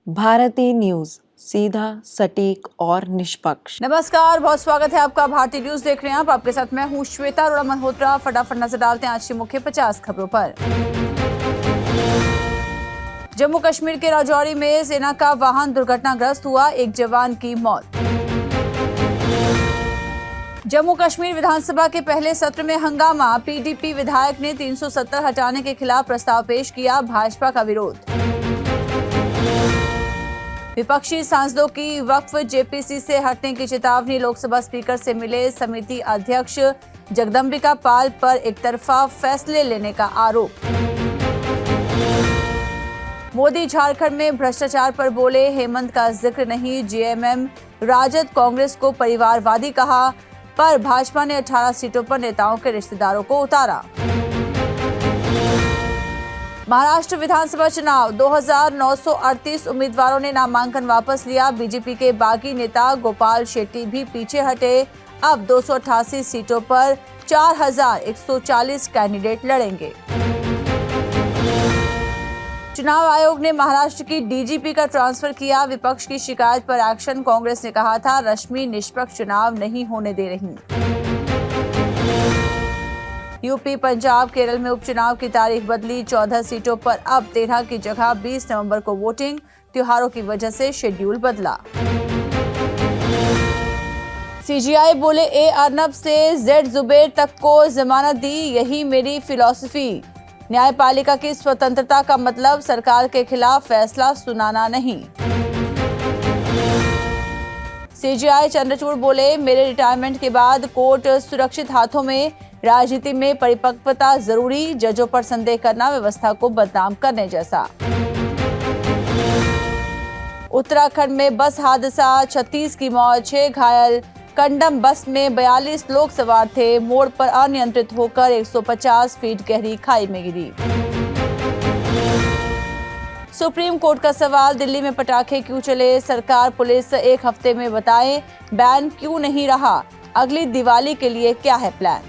Bharti news, सीधा, सटीक और निष्पक्ष। नमस्कार, बहुत स्वागत है आपका। भारतीय न्यूज देख रहे हैं आप। आपके साथ मैं हूं श्वेता अरोड़ा मल्होत्रा। फटाफट नजर डालते हैं आज की मुख्य 50 खबरों पर। जम्मू कश्मीर के राजौरी में सेना का वाहन दुर्घटनाग्रस्त हुआ, एक जवान की मौत। जम्मू कश्मीर विधानसभा के पहले सत्र में हंगामा, पीडीपी विधायक ने 370 हटाने के खिलाफ प्रस्ताव पेश किया, भाजपा का विरोध। विपक्षी सांसदों की वक्फ जेपीसी से हटने की चेतावनी, लोकसभा स्पीकर से मिले समिति अध्यक्ष जगदम्बिका पाल पर एकतरफा फैसले लेने का आरोप। मोदी झारखंड में भ्रष्टाचार पर बोले, हेमंत का जिक्र नहीं, जेएमएम राजद कांग्रेस को परिवारवादी कहा, पर भाजपा ने 18 सीटों पर नेताओं के रिश्तेदारों को उतारा। महाराष्ट्र विधानसभा चुनाव, 2938 उम्मीदवारों ने नामांकन वापस लिया। बीजेपी के बागी नेता गोपाल शेट्टी भी पीछे हटे। अब 288 सीटों पर 4140 कैंडिडेट लड़ेंगे। चुनाव आयोग ने महाराष्ट्र की डीजीपी का ट्रांसफर किया, विपक्ष की शिकायत पर एक्शन। कांग्रेस ने कहा था, रश्मि निष्पक्ष चुनाव नहीं होने दे रही। यूपी, पंजाब, केरल में उपचुनाव की तारीख बदली, 14 सीटों पर अब 13 की जगह 20 नवंबर को वोटिंग। त्योहारों की वजह से शेड्यूल बदला। सीजीआई बोले, ए अर्नब से जेड जुबेर तक को जमानत दी, यही मेरी फिलॉसफी। न्यायपालिका की स्वतंत्रता का मतलब सरकार के खिलाफ फैसला सुनाना नहीं। सीजीआई चंद्रचूड़ बोले, मेरे रिटायरमेंट के बाद कोर्ट सुरक्षित हाथों में, राजनीति में परिपक्वता जरूरी, जजों पर संदेह करना व्यवस्था को बदनाम करने जैसा। उत्तराखंड में बस हादसा, 36 की मौत, 6 घायल। कंडम बस में 42 लोग सवार थे, मोड़ पर अनियंत्रित होकर 150 फीट गहरी खाई में गिरी। सुप्रीम कोर्ट का सवाल, दिल्ली में पटाखे क्यों चले, सरकार पुलिस 1 हफ्ते में बताएं, बैन क्यों नहीं रहा, अगली दिवाली के लिए क्या है प्लान।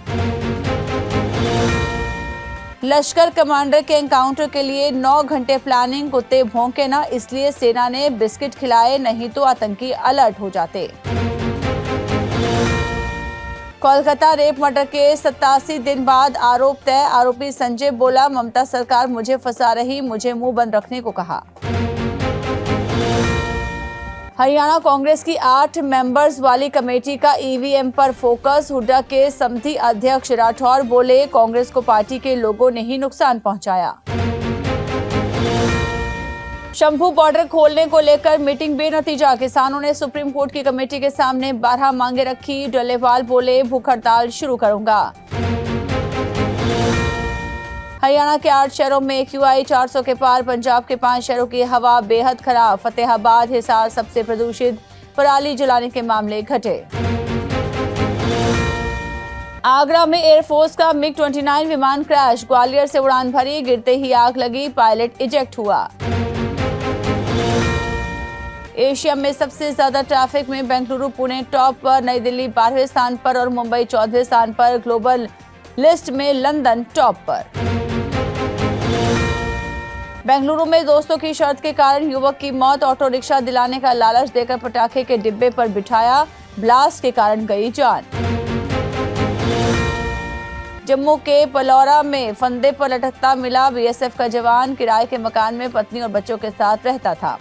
लश्कर कमांडर के एनकाउंटर के लिए 9 घंटे प्लानिंग, कुत्ते भौंके ना, इसलिए सेना ने बिस्किट खिलाए, नहीं तो आतंकी अलर्ट हो जाते। कोलकाता रेप मर्डर के 87 दिन बाद आरोप तय, आरोपी संजय बोला, ममता सरकार मुझे फंसा रही, मुझे मुंह बंद रखने को कहा। हरियाणा कांग्रेस की 8 मेंबर्स वाली कमेटी का ईवीएम पर फोकस, हुड्डा के समिति अध्यक्ष राठौर बोले, कांग्रेस को पार्टी के लोगों ने ही नुकसान पहुंचाया। शंभू बॉर्डर खोलने को लेकर मीटिंग बेनतीजा, किसानों ने सुप्रीम कोर्ट की कमेटी के सामने 12 मांगे रखी। डल्लेवाल बोले, भूख हड़ताल शुरू करूंगा। हरियाणा के 8 शहरों में AQI 400 के पार, पंजाब के 5 शहरों की हवा बेहद खराब, फतेहाबाद, हिसार सबसे प्रदूषित, पराली जलाने के मामले घटे। आगरा में एयरफोर्स का MiG-29 विमान क्रैश, ग्वालियर से उड़ान भरी, गिरते ही आग लगी, पायलट इजेक्ट हुआ। एशिया में सबसे ज्यादा ट्रैफिक में बेंगलुरु पुणे टॉप पर, नई दिल्ली 12वें स्थान पर और मुंबई 14वें स्थान पर। ग्लोबल लिस्ट में लंदन टॉप पर। बेंगलुरु में दोस्तों की शर्त के कारण युवक की मौत, ऑटो रिक्शा दिलाने का लालच देकर पटाखे के डिब्बे पर बिठाया, ब्लास्ट के कारण गई जान। जम्मू के पलौरा में फंदे पर लटकता मिला बीएसएफ का जवान, किराए के मकान में पत्नी और बच्चों के साथ रहता था।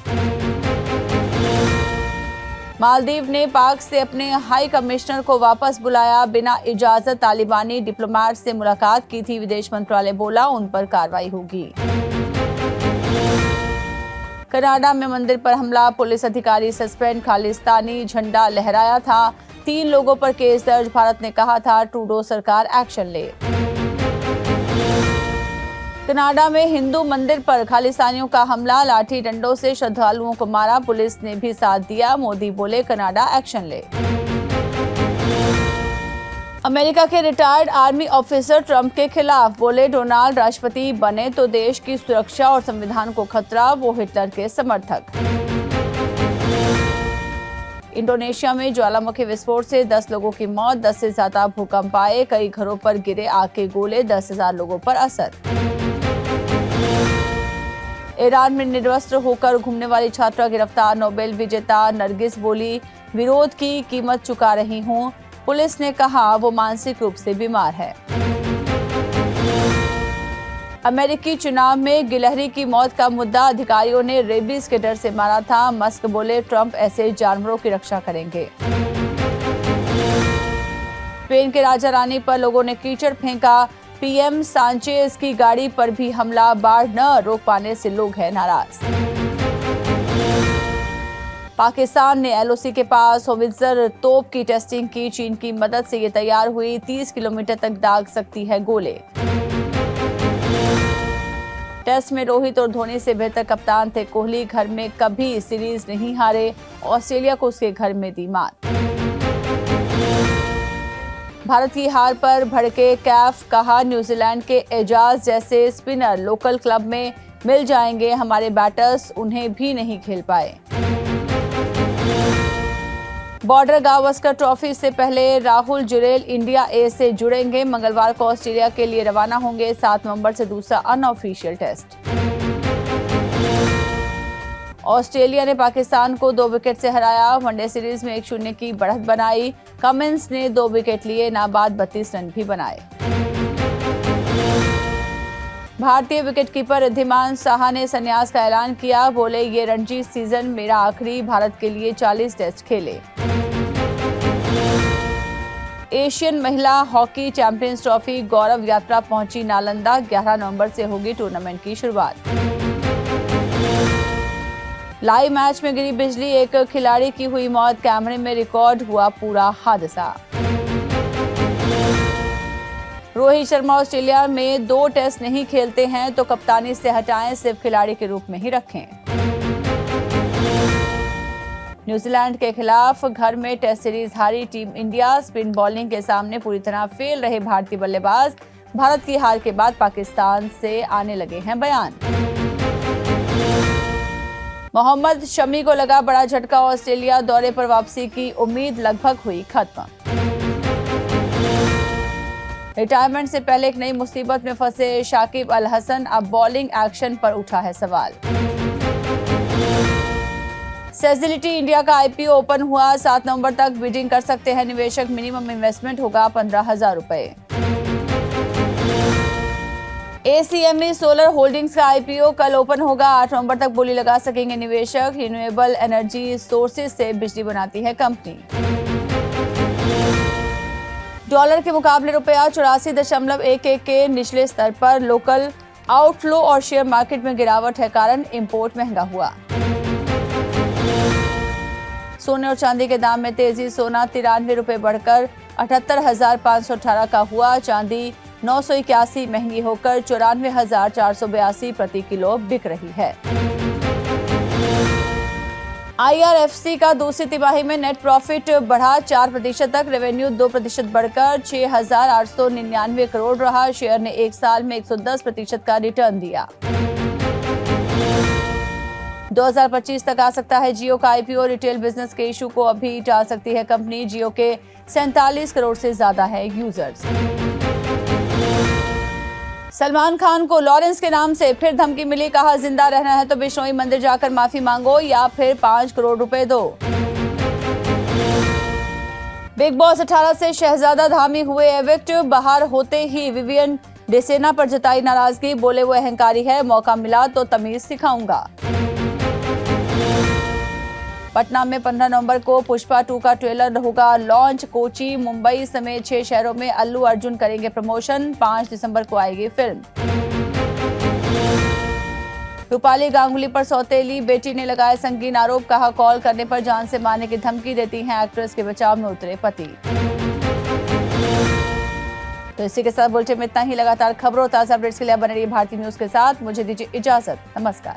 मालदीव ने पाक से अपने हाई कमिश्नर को वापस बुलाया, बिना इजाजत तालिबानी डिप्लोमेट से मुलाकात की थी, विदेश मंत्रालय बोला, उन पर कार्रवाई होगी। कनाडा में मंदिर पर हमला, पुलिस अधिकारी सस्पेंड, खालिस्तानी झंडा लहराया था, 3 लोगों पर केस दर्ज, भारत ने कहा था ट्रूडो सरकार एक्शन ले। कनाडा में हिंदू मंदिर पर खालिस्तानियों का हमला, लाठी डंडों से श्रद्धालुओं को मारा, पुलिस ने भी साथ दिया, मोदी बोले कनाडा एक्शन ले। अमेरिका के रिटायर्ड आर्मी ऑफिसर ट्रंप के खिलाफ बोले, डोनाल्ड राष्ट्रपति बने तो देश की सुरक्षा और संविधान को खतरा, वो हिटलर के समर्थक। इंडोनेशिया में ज्वालामुखी विस्फोट से 10 लोगों की मौत, 10 से ज्यादा भूकंप आए, कई घरों पर गिरे आग के गोले, 10,000 लोगों पर असर। ईरान में निर्वस्त्र होकर घूमने वाली छात्रा गिरफ्तार। नोबेल विजेता नरगिस बोली, विरोध की कीमत चुका रही हूं। पुलिस ने कहा वो मानसिक रूप से बीमार है। अमेरिकी चुनाव में गिलहरी की मौत का मुद्दा, अधिकारियों ने रेबीज के डर से मारा था। मस्क बोले, ट्रंप ऐसे जानवरों की रक्षा करेंगे। स्पेन के राजा रानी पर लोगों ने कीचड़ फेंका। पीएम सांचेज की गाड़ी पर भी हमला, बाढ़ न रोक पाने से लोग हैं नाराज। पाकिस्तान ने एलओसी के पास होवित्जर तोप की टेस्टिंग की। चीन की मदद से ये तैयार हुई, 30 किलोमीटर तक दाग सकती है गोले। टेस्ट में रोहित और धोनी से बेहतर कप्तान थे कोहली। घर में कभी सीरीज नहीं हारे, ऑस्ट्रेलिया को उसके घर में दी मात। भारत की हार पर भड़के कैफ, कहा न्यूजीलैंड के एजाज जैसे स्पिनर लोकल क्लब में मिल जाएंगे, हमारे बैटर्स उन्हें भी नहीं खेल पाए। बॉर्डर गावस्कर ट्रॉफी से पहले राहुल जुरेल इंडिया ए से जुड़ेंगे। मंगलवार को ऑस्ट्रेलिया के लिए रवाना होंगे। 7 नवंबर से दूसरा अनऑफिशियल टेस्ट। ऑस्ट्रेलिया ने पाकिस्तान को 2 विकेट से हराया। वनडे सीरीज में 1-0 की बढ़त बनाई। कमिंस ने 2 विकेट लिए, नाबाद 32 रन भी बनाए। भारतीय विकेटकीपर रिद्धिमान साहा ने संन्यास का ऐलान किया। बोले, ये रणजी सीजन मेरा आखिरी, भारत के लिए 40 टेस्ट खेले। एशियन महिला हॉकी चैंपियंस ट्रॉफी गौरव यात्रा पहुंची नालंदा। 11 नवंबर से होगी टूर्नामेंट की शुरुआत। लाइव मैच में गिरी बिजली, एक खिलाड़ी की हुई मौत। कैमरे में रिकॉर्ड हुआ पूरा हादसा। रोहित शर्मा ऑस्ट्रेलिया में 2 टेस्ट नहीं खेलते हैं तो कप्तानी से हटाएं, सिर्फ खिलाड़ी के रूप में ही रखें। न्यूजीलैंड के खिलाफ घर में टेस्ट सीरीज हारी टीम इंडिया। स्पिन बॉलिंग के सामने पूरी तरह फेल रहे भारतीय बल्लेबाज। भारत की हार के बाद पाकिस्तान से आने लगे हैं बयान। मोहम्मद शमी को लगा बड़ा झटका, ऑस्ट्रेलिया दौरे पर वापसी की उम्मीद लगभग हुई खत्म। रिटायरमेंट से पहले एक नई मुसीबत में फंसे शाकिब अल हसन, अब बॉलिंग एक्शन पर उठा है सवाल। सेजिलिटी इंडिया का आईपीओ ओपन हुआ। 7 नवंबर तक बिडिंग कर सकते हैं निवेशक। मिनिमम इन्वेस्टमेंट होगा 15,000 रुपए। एसीएमई सोलर होल्डिंग्स का आईपीओ कल ओपन होगा। 8 नवंबर तक बोली लगा सकेंगे निवेशक। रिन्यूएबल एनर्जी सोर्सेज से बिजली बनाती है कंपनी। डॉलर के मुकाबले रुपया 84.11 के निचले स्तर पर। लोकल आउटफ्लो और शेयर मार्केट में गिरावट है कारण इंपोर्ट महंगा हुआ। सोने और चांदी के दाम में तेजी। सोना 93 रुपए बढ़कर 78,518 का हुआ। चांदी 981 महंगी होकर 94,482 प्रति किलो बिक रही है। आईआरएफसी का दूसरी तिमाही में नेट प्रॉफिट बढ़ा 4% तक। रेवेन्यू 2% बढ़कर 6,899 करोड़ रहा। शेयर ने 1 साल में 110% का रिटर्न दिया। 2025 तक आ सकता है जियो का आईपीओ। रिटेल बिजनेस के इशू को अभी टाल सकती है कंपनी। जियो के 47 करोड़ से ज्यादा है यूजर्स। सलमान खान को लॉरेंस के नाम से फिर धमकी मिली। कहा, जिंदा रहना है तो बिश्नोई मंदिर जाकर माफी मांगो या फिर 5 करोड़ रुपए दो। बिग बॉस 18 से शहजादा धामी हुए एविक्ट। बाहर होते ही विवियन डेसेना पर जताई नाराजगी। बोले, वो अहंकारी है, मौका मिला तो तमीज सिखाऊंगा। पटना में 15 नवंबर को पुष्पा 2 का ट्रेलर होगा लॉन्च। कोची, मुंबई समेत 6 शहरों में अल्लू अर्जुन करेंगे प्रमोशन। 5 दिसंबर को आएगी फिल्म। रूपाली गांगुली पर सौतेली बेटी ने लगाया संगीन आरोप। कहा, कॉल करने पर जान से मारने की धमकी देती हैं। एक्ट्रेस के बचाव में उतरे पति। तो इसी के साथ बुलेटिन में इतना ही। लगातार खबरों ताजा अपडेट्स के लिए बने रहिए भारतीय न्यूज के साथ। मुझे दीजिए इजाजत। नमस्कार।